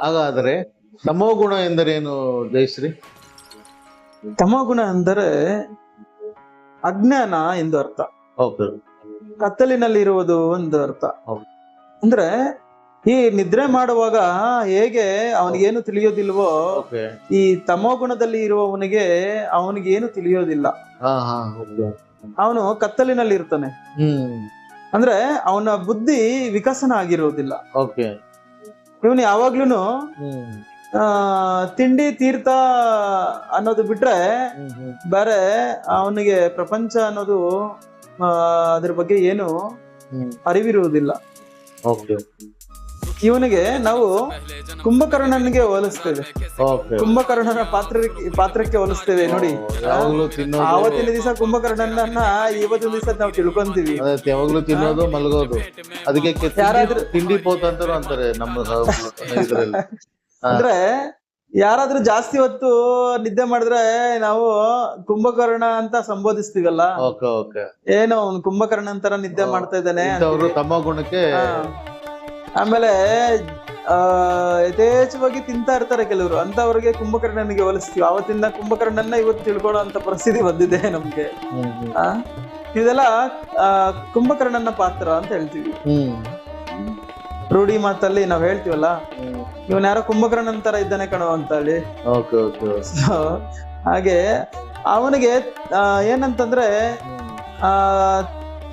ಹಾಗಾದರೆ ತಮೋಗುಣ ಎಂದರೇನು ಜಯಶ್ರೀ? ತಮೋಗುಣ ಅಂದರೆ ಅಜ್ಞಾನ ಎಂದು ಅರ್ಥ. ಹೌದು. ಕತ್ತಲಿನಲ್ಲಿರುವುದು ಒಂದು ಅರ್ಥ. ಹೌದು. ಅಂದ್ರೆ ಈ ನಿದ್ರೆ ಮಾಡುವಾಗ ಹೇಗೆ ಅವನಿಗೇನು ತಿಳಿಯೋದಿಲ್ವೋ, ಓಕೆ. ಈ ತಮೋಗುಣದಲ್ಲಿ ಇರುವವನಿಗೆ ಅವನಿಗೆ ಏನು ತಿಳಿಯೋದಿಲ್ಲ. ಹಾ ಹಾ ಹೌದು. ಅವನು ಕತ್ತಲಿನಲ್ಲಿ ಇರ್ತಾನೆ. ಅಂದ್ರೆ ಅವನ ಬುದ್ಧಿ ವಿಕಸನ ಆಗಿರುವುದಿಲ್ಲ. ಓಕೆ. ಇವನು ಯಾವಾಗ್ಲೂನು ತಿಂಡಿ ತೀರ್ಥ ಅನ್ನೋದು ಬಿಟ್ರೆ ಬೇರೆ ಅವನಿಗೆ ಪ್ರಪಂಚ ಅನ್ನೋದು ಅದ್ರ ಬಗ್ಗೆ ಏನು ಅರಿವಿರುವುದಿಲ್ಲ. ಓಕೆ. ಇವನಿಗೆ ನಾವು ಕುಂಭಕರ್ಣನಿಗೆ ಹೋಲಿಸ್ತೇವೆ. ಓಕೆ. ಕುಂಭಕರ್ಣನ ಪಾತ್ರಕ್ಕೆ ಹೋಲಿಸ್ತೇವೆ ನೋಡಿ. ಯಾವಾಗ್ಲೂ ತಿನ್ನೋದು, ಆವತ್ತಿನ ದಿವಸ ಕುಂಭಕರ್ಣನ ಇವತ್ತಿನ ದಿವಸ ನಾವು ತಿಳ್ಕೊಂತೀವಿ. ಯಾವಾಗ್ಲೂ ತಿನ್ನೋದು ಮಲಗೋದು, ಅದಕ್ಕೆ ಯಾರಾದ್ರೂ ತಿಂಡಿ ಪೋತ ಅಂತಾರು ಅಂತಾರೆ ನಮ್ಮ ಇದರಲ್ಲಿ. ಅಂದ್ರೆ ಯಾರಾದ್ರೂ ಜಾಸ್ತಿ ಹೊತ್ತು ನಿದ್ದೆ ಮಾಡಿದ್ರೆ ನಾವು ಕುಂಭಕರ್ಣ ಅಂತ ಸಂಬೋಧಿಸ್ತೀವಲ್ಲ. Okay okay. ಏನೋ ಅವ್ನು ಕುಂಭಕರ್ಣ ಅಂತರ ನಿದ್ದೆ ಮಾಡ್ತಾ ಇದ್ದಾನೆ. ಅವರು ತಮ್ಮ ಗುಣಕ್ಕೆ. ಆಮೇಲೆ ಯಥೇಚ್ಛವಾಗಿ ತಿಂತಾ ಇರ್ತಾರೆ ಕೆಲವರು, ಅಂತವ್ರಿಗೆ ಕುಂಭಕರ್ಣನಿಗೆ ಹೋಲಿಸ್ತೀವಿ. ಆವತ್ತಿನ ಕುಂಭಕರ್ಣನ್ನ ಇವತ್ತು ತಿಳ್ಕೊಳ್ಳೋ ಅಂತ ಪರಿಸ್ಥಿತಿ ಬಂದಿದೆ ನಮ್ಗೆ. ಇದೆಲ್ಲ ಕುಂಭಕರ್ಣನ ಪಾತ್ರ ಅಂತ ಹೇಳ್ತೀವಿ. ರೂಢಿ ಮಾತಲ್ಲಿ ನಾವ್ ಹೇಳ್ತೀವಲ್ಲ, ಇವನ್ ಯಾರೋ ಕುಂಭಕರ್ಣನ್ ತರ ಇದ್ದಾನೆ ಕಣೋ ಅಂತ ಹೇಳಿ. ಹಾಗೆ ಅವನಿಗೆ ಏನಂತಂದ್ರೆ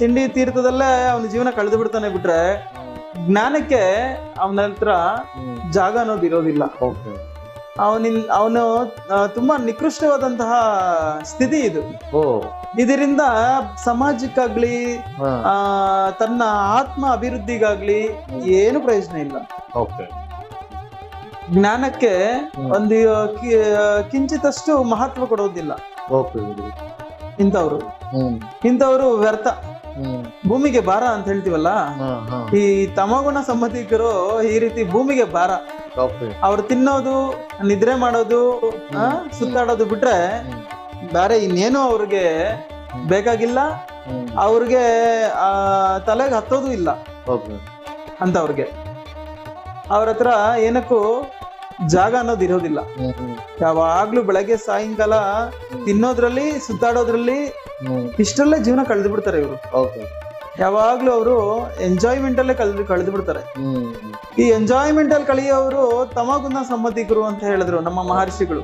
ತಿಂಡಿ ತೀರ್ಥದಲ್ಲೇ ಅವನ ಜೀವನ ಕಳೆದು ಬಿಡ್ತಾನೆ ಬಿಟ್ರೆ ಜ್ಞಾನಕ್ಕೆ ಅವನ ಹತ್ರ ಜಾಗ ಅನ್ನೋದು ಇರೋದಿಲ್ಲ. ಅವನು ತುಂಬಾ ನಿಕೃಷ್ಟವಾದಂತಹ ಸ್ಥಿತಿ ಇದು. ಇದರಿಂದ ಸಮಾಜಕ್ಕಾಗ್ಲಿ ತನ್ನ ಆತ್ಮ ಅಭಿವೃದ್ಧಿಗಾಗ್ಲಿ ಏನು ಪ್ರಯೋಜನ ಇಲ್ಲ. ಜ್ಞಾನಕ್ಕೆ ಒಂದು ಕಿಂಚಿತಷ್ಟು ಮಹತ್ವ ಕೊಡೋದಿಲ್ಲ ಇಂಥವ್ರು ವ್ಯರ್ಥ, ಭೂಮಿಗೆ ಭಾರ ಅಂತ ಹೇಳ್ತೀವಲ್ಲ. ಈ ತಮಗುಣ ಸಂಬಂಧಿಕರು ಈ ರೀತಿ ಭೂಮಿಗೆ ಭಾರ. ಅವ್ರು ತಿನ್ನೋದು, ನಿದ್ರೆ ಮಾಡೋದು, ಸುತ್ತಾಡೋದು ಬಿಟ್ರೆ ಬೇರೆ ಇನ್ನೇನು ಅವ್ರಿಗೆ ಬೇಕಾಗಿಲ್ಲ. ಅವ್ರಿಗೆ ತಲೆಗೆ ಹತ್ತೋದು ಇಲ್ಲ ಅಂತವ್ರಿಗೆ. ಅವ್ರ ಹತ್ರ ಏನಕ್ಕೂ ಜಾಗ ಅನ್ನೋದು ಇರೋದಿಲ್ಲ. ಯಾವಾಗ್ಲೂ ಬೆಳಗ್ಗೆ ಸಾಯಂಕಾಲ ತಿನ್ನೋದ್ರಲ್ಲಿ, ಸುತ್ತಾಡೋದ್ರಲ್ಲಿ, ಇಷ್ಟರಲ್ಲೇ ಜೀವನ ಕಳೆದು ಬಿಡ್ತಾರೆ ಇವರು. ಯಾವಾಗ್ಲೂ ಅವರು ಎಂಜಾಯ್ಮೆಂಟ್ ಅಲ್ಲೇ ಕಳೆದು ಬಿಡ್ತಾರೆ. ಈ ಎಂಜಾಯ್ಮೆಂಟ್ ಅಲ್ಲಿ ಕಳೆಯೋರು ತಮಗುಣ ಸಂಬಂಧಿಕರು ಅಂತ ಹೇಳಿದ್ರು ನಮ್ಮ ಮಹರ್ಷಿಗಳು.